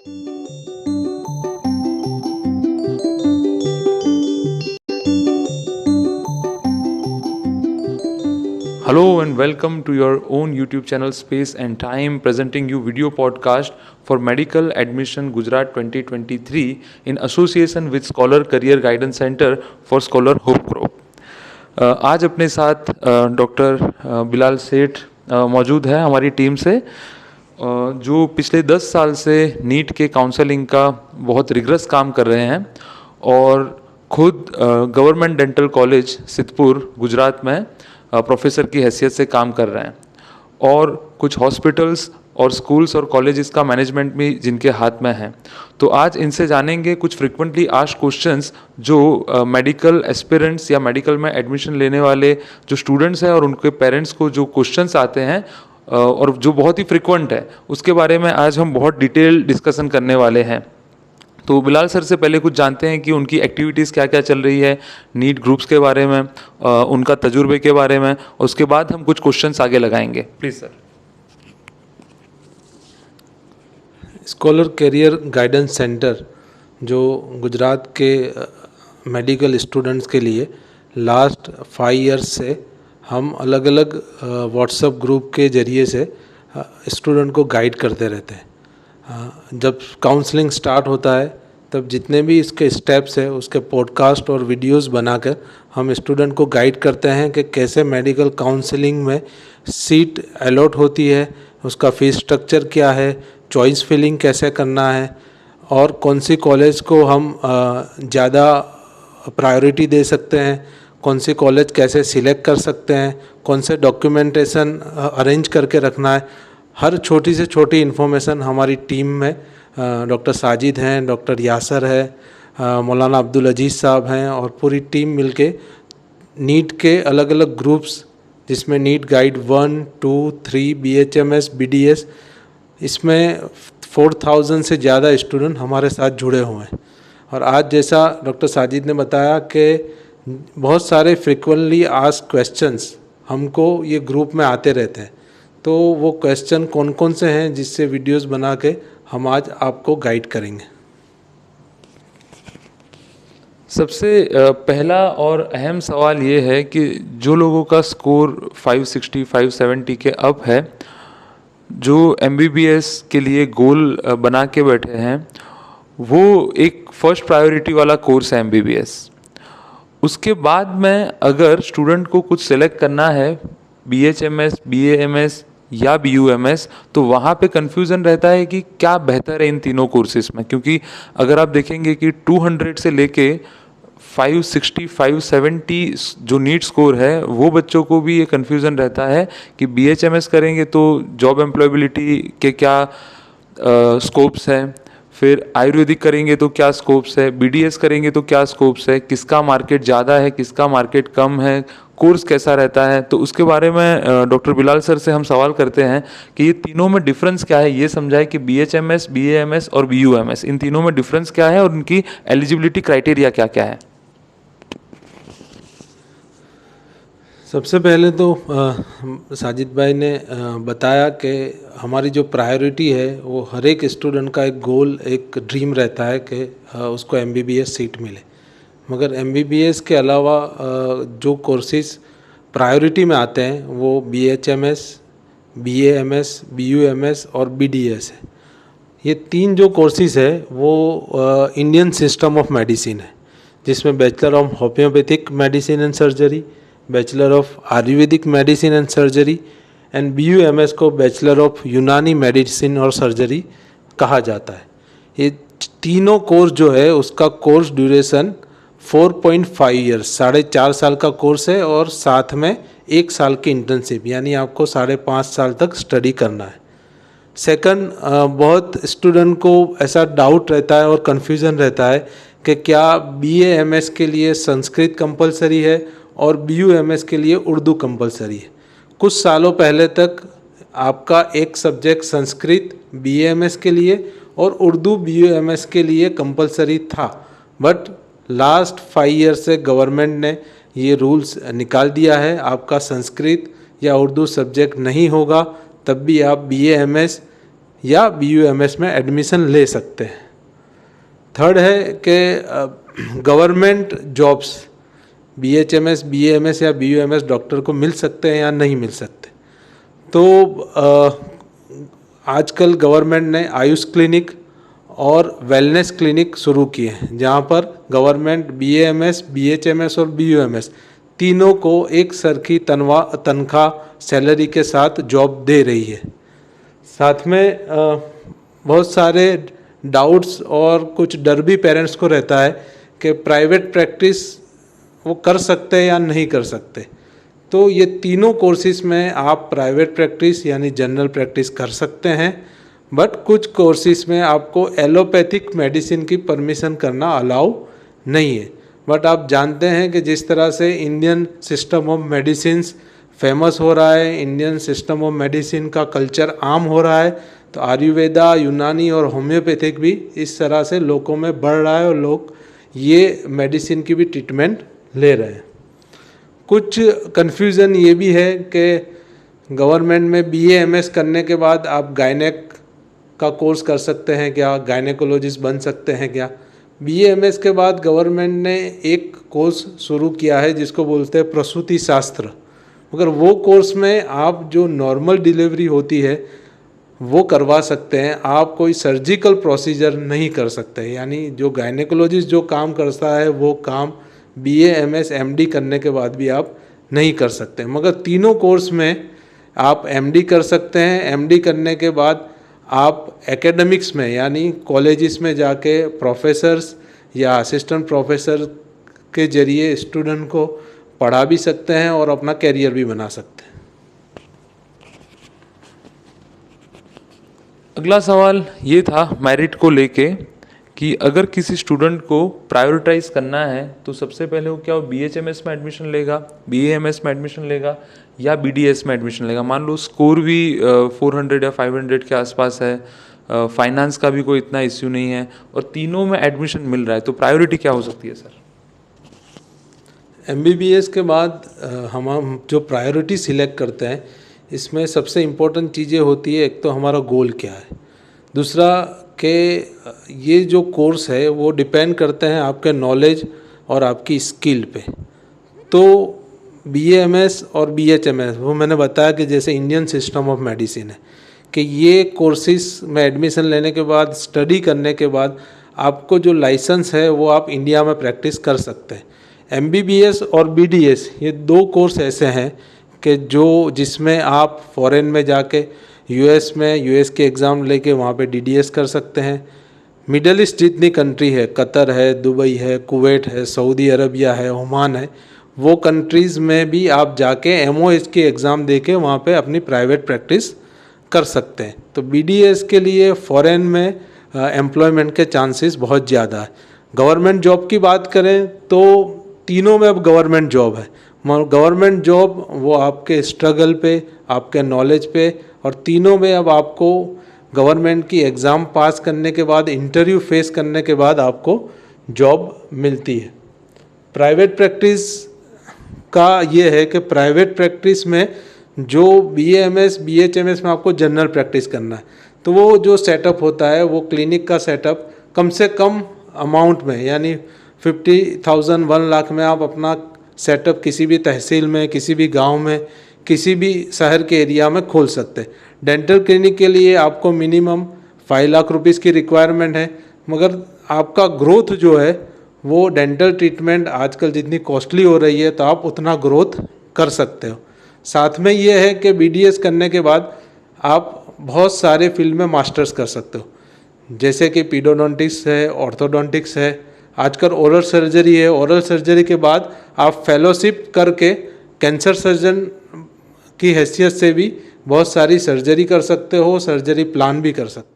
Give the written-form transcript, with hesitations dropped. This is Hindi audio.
Hello and welcome to your own YouTube channel Space and Time, presenting you video podcast for Medical Admission Gujarat 2023 in association with Scholar Career Guidance Center for Scholar Hope Group. आज अपने साथ डॉक्टर बिलाल सेठ मौजूद है हमारी टीम से, जो पिछले 10 साल से नीट के काउंसलिंग का बहुत रिगरस काम कर रहे हैं और खुद government dental college Siddhpur Gujarat में प्रोफेसर की हैसियत से काम कर रहे हैं और कुछ हॉस्पिटल्स और स्कूल्स और कॉलेजेस का मैनेजमेंट भी जिनके हाथ में है। तो आज इनसे जानेंगे कुछ फ्रिक्वेंटली आस्क्ड क्वेश्चंस जो मेडिकल एस्पिरेंट्स या मेडिकल में एडमिशन लेने वाले जो स्टूडेंट्स हैं और उनके पेरेंट्स को जो क्वेश्चंस आते हैं और जो बहुत ही फ्रिक्वेंट है, उसके बारे में आज हम बहुत डिटेल डिस्कशन करने वाले हैं। तो बिलाल सर से पहले कुछ जानते हैं कि उनकी एक्टिविटीज़ क्या क्या चल रही है, नीट ग्रुप्स के बारे में, उनका तजुर्बे के बारे में, और उसके बाद हम कुछ क्वेश्चंस आगे लगाएंगे। Please sir. Scholar career guidance centre जो गुजरात के मेडिकल स्टूडेंट्स के लिए लास्ट 5 इयर्स से हम अलग अलग व्हाट्सएप ग्रुप के ज़रिए से स्टूडेंट को गाइड करते रहते हैं। जब काउंसलिंग स्टार्ट होता है तब जितने भी इसके स्टेप्स है उसके पॉडकास्ट और वीडियोस बनाकर हम स्टूडेंट को गाइड करते हैं कि कैसे मेडिकल काउंसलिंग में सीट अलॉट होती है, उसका फीस स्ट्रक्चर क्या है, चॉइस फिलिंग कैसे करना है और कौन सी कॉलेज को हम ज़्यादा प्रायोरिटी दे सकते हैं, कौन सी कॉलेज कैसे सिलेक्ट कर सकते हैं, कौन से डॉक्यूमेंटेशन अरेंज करके रखना है। हर छोटी से छोटी इन्फॉर्मेशन हमारी टीम में डॉक्टर साजिद हैं, डॉक्टर यासर है, मौलाना अब्दुल अजीज़ साहब हैं और पूरी टीम मिलके नीट के अलग अलग ग्रुप्स जिसमें नीट गाइड 1, 2, 3, BHMS, BDS, इसमें 4000 से ज़्यादा स्टूडेंट हमारे साथ जुड़े हुए हैं। और आज जैसा डॉक्टर साजिद ने बताया कि बहुत सारे फ्रिक्वेंटली आस्क्ड क्वेश्चंस हमको ये ग्रुप में आते रहते हैं, तो वो क्वेश्चन कौन कौन से हैं जिससे वीडियोस बना के हम आज आपको गाइड करेंगे। सबसे पहला और अहम सवाल ये है कि जो लोगों का स्कोर 560, 570 के अप है, जो MBBS के लिए गोल बना के बैठे हैं, वो एक फर्स्ट प्रायोरिटी वाला कोर्स है MBBS। उसके बाद में अगर स्टूडेंट को कुछ सेलेक्ट करना है BHMS, BAMS या BUMS, तो वहाँ पे कन्फ्यूज़न रहता है कि क्या बेहतर है इन तीनों कोर्सेज में, क्योंकि अगर आप देखेंगे कि 200 से लेके 560, 570 जो नीट स्कोर है, वो बच्चों को भी ये कन्फ्यूज़न रहता है कि BHMS करेंगे तो जॉब एम्प्लॉयबिलिटी के क्या स्कोप्स हैं, फिर आयुर्वेदिक करेंगे तो क्या स्कोप्स है, BDS करेंगे तो क्या स्कोप्स है, किसका मार्केट ज़्यादा है, किसका मार्केट कम है, कोर्स कैसा रहता है। तो उसके बारे में डॉक्टर बिलाल सर से हम सवाल करते हैं कि ये तीनों में डिफरेंस क्या है, ये समझाए कि BHMS, BAMS और BUMS, इन तीनों में डिफरेंस क्या है और उनकी एलिजिबिलिटी क्राइटेरिया क्या क्या है। सबसे पहले तो साजिद भाई ने बताया कि हमारी जो प्रायोरिटी है वो हर एक स्टूडेंट का एक गोल, एक ड्रीम रहता है कि उसको MBBS सीट मिले। मगर MBBS के अलावा जो कोर्सेज प्रायोरिटी में आते हैं वो BHMS, BAMS, BUMS और BDS है। ये 3 जो कोर्सेज है वो इंडियन सिस्टम ऑफ मेडिसिन है, जिसमें bachelor of homeopathic medicine and surgery, bachelor of Ayurvedic medicine and surgery and BUMS को बैचलर ऑफ यूनानी मेडिसिन और सर्जरी कहा जाता है। ये तीनों कोर्स जो है उसका कोर्स ड्यूरेशन 4.5 ईयर्स, 4.5 साल का कोर्स है और साथ में 1 साल की इंटर्नशिप, यानी आपको 5.5 साल तक स्टडी करना है। सेकंड, बहुत स्टूडेंट को ऐसा डाउट रहता है और कन्फ्यूज़न रहता है कि क्या BAMS के लिए संस्कृत कंपलसरी है और BUMS के लिए उर्दू कंपलसरी है। कुछ सालों पहले तक आपका एक सब्जेक्ट संस्कृत BAMS के लिए और उर्दू BUMS के लिए कंपलसरी था, बट लास्ट 5 ईयर से गवर्नमेंट ने ये रूल्स निकाल दिया है। आपका संस्कृत या उर्दू सब्जेक्ट नहीं होगा तब भी आप BAMS या BUMS में एडमिशन ले सकते हैं। थर्ड है कि गवर्नमेंट जॉब्स BHMS, BAMS या BUMS डॉक्टर को मिल सकते हैं या नहीं मिल सकते। तो आजकल गवर्नमेंट ने आयुष क्लिनिक और वेलनेस क्लिनिक शुरू किए हैं, जहाँ पर गवर्नमेंट BAMS, BHMS और BUMS तीनों को एक सर की तनख्वाह सैलरी के साथ जॉब दे रही है। साथ में बहुत सारे डाउट्स और कुछ डर भी पेरेंट्स को रहता है कि प्राइवेट प्रैक्टिस वो कर सकते हैं या नहीं कर सकते। तो ये तीनों कोर्सेज में आप प्राइवेट प्रैक्टिस यानी जनरल प्रैक्टिस कर सकते हैं, बट कुछ कोर्सेज में आपको एलोपैथिक मेडिसिन की परमिशन करना अलाउ नहीं है। बट आप जानते हैं कि जिस तरह से Indian system of medicines famous हो रहा है, इंडियन सिस्टम ऑफ मेडिसिन का कल्चर आम हो रहा है, तो आयुर्वेदा, यूनानी और होम्योपैथिक भी इस तरह से लोगों में बढ़ रहा है और लोग ये मेडिसिन की भी ट्रीटमेंट ले रहे हैं। कुछ कन्फ्यूज़न ये भी है कि गवर्नमेंट में BAMS करने के बाद आप गायनेक का कोर्स कर सकते हैं क्या, गायनेकोलॉजिस्ट बन सकते हैं क्या। BAMS के बाद गवर्नमेंट ने एक कोर्स शुरू किया है जिसको बोलते हैं प्रसूति शास्त्र, मगर वो कोर्स में आप जो नॉर्मल डिलीवरी होती है वो करवा सकते हैं, आप कोई सर्जिकल प्रोसीजर नहीं कर सकते। यानी जो गायनेकोलॉजिस्ट जो काम करता है वो काम BAMS MD करने के बाद भी आप नहीं कर सकते, मगर तीनों कोर्स में आप MD कर सकते हैं। MD करने के बाद आप एकेडमिक्स में यानी कॉलेजेस में जाके प्रोफेसर्स या असिस्टेंट प्रोफेसर के जरिए स्टूडेंट को पढ़ा भी सकते हैं और अपना कैरियर भी बना सकते हैं। अगला सवाल ये था मेरिट को लेके कि अगर किसी स्टूडेंट को प्रायोरिटाइज करना है तो सबसे पहले वो क्या, वो BHMS में एडमिशन लेगा, BAMS में एडमिशन लेगा या BDS में एडमिशन लेगा। मान लो स्कोर भी 400 या 500 के आसपास है, फाइनेंस का भी कोई इतना इश्यू नहीं है और तीनों में एडमिशन मिल रहा है, तो प्रायोरिटी क्या हो सकती है सर? MBBS के बाद हम जो प्रायोरिटी सिलेक्ट करते हैं इसमें सबसे इम्पोर्टेंट चीज़ें होती है, एक तो हमारा गोल क्या है, दूसरा कि ये जो कोर्स है वो डिपेंड करते हैं आपके नॉलेज और आपकी स्किल पे। तो BAMS और BHMS वो मैंने बताया कि जैसे इंडियन सिस्टम ऑफ मेडिसिन है कि ये कोर्सेज में एडमिशन लेने के बाद, स्टडी करने के बाद आपको जो लाइसेंस है वो आप इंडिया में प्रैक्टिस कर सकते हैं। MBBS और BDS ये दो कोर्स ऐसे हैं कि जिसमें आप फॉरेन में जाके US के एग्ज़ाम लेके वहाँ पे DDS कर सकते हैं। मिडल ईस्ट जितनी कंट्री है, कतर है, दुबई है, कुवैत है, सऊदी अरबिया है, ओमान है, वो कंट्रीज़ में भी आप जाके MOH के एग्ज़ाम दे के वहाँ पे अपनी प्राइवेट प्रैक्टिस कर सकते हैं। तो BDS के लिए फॉरेन में एम्प्लॉयमेंट के चांसेस बहुत ज़्यादा है। गवर्नमेंट जॉब की बात करें तो तीनों में अब गवर्नमेंट जॉब है। गवर्नमेंट जॉब वो आपके स्ट्रगल पे, आपके नॉलेज पे, और तीनों में अब आपको गवर्नमेंट की एग्ज़ाम पास करने के बाद, इंटरव्यू फेस करने के बाद आपको जॉब मिलती है। प्राइवेट प्रैक्टिस का ये है कि प्राइवेट प्रैक्टिस में जो BAMS, BHMS में आपको जनरल प्रैक्टिस करना है, तो वो जो सेटअप होता है वो क्लिनिक का सेटअप कम से कम अमाउंट में यानी 50,000 1 लाख में आप अपना सेटअप किसी भी तहसील में, किसी भी गांव में, किसी भी शहर के एरिया में खोल सकते हैं। डेंटल क्लिनिक के लिए आपको मिनिमम 5 लाख रुपीज़ की रिक्वायरमेंट है, मगर आपका ग्रोथ जो है वो डेंटल ट्रीटमेंट आजकल जितनी कॉस्टली हो रही है तो आप उतना ग्रोथ कर सकते हो। साथ में ये है कि BDS करने के बाद आप बहुत सारे फील्ड में मास्टर्स कर सकते हो, जैसे कि पीडोडोंटिक्स है, ऑर्थोडोंटिक्स है, आजकल ओरल सर्जरी है। ओरल सर्जरी के बाद आप फेलोशिप करके कैंसर सर्जन की हैसियत से भी बहुत सारी सर्जरी कर सकते हो, सर्जरी प्लान भी कर सकते हो।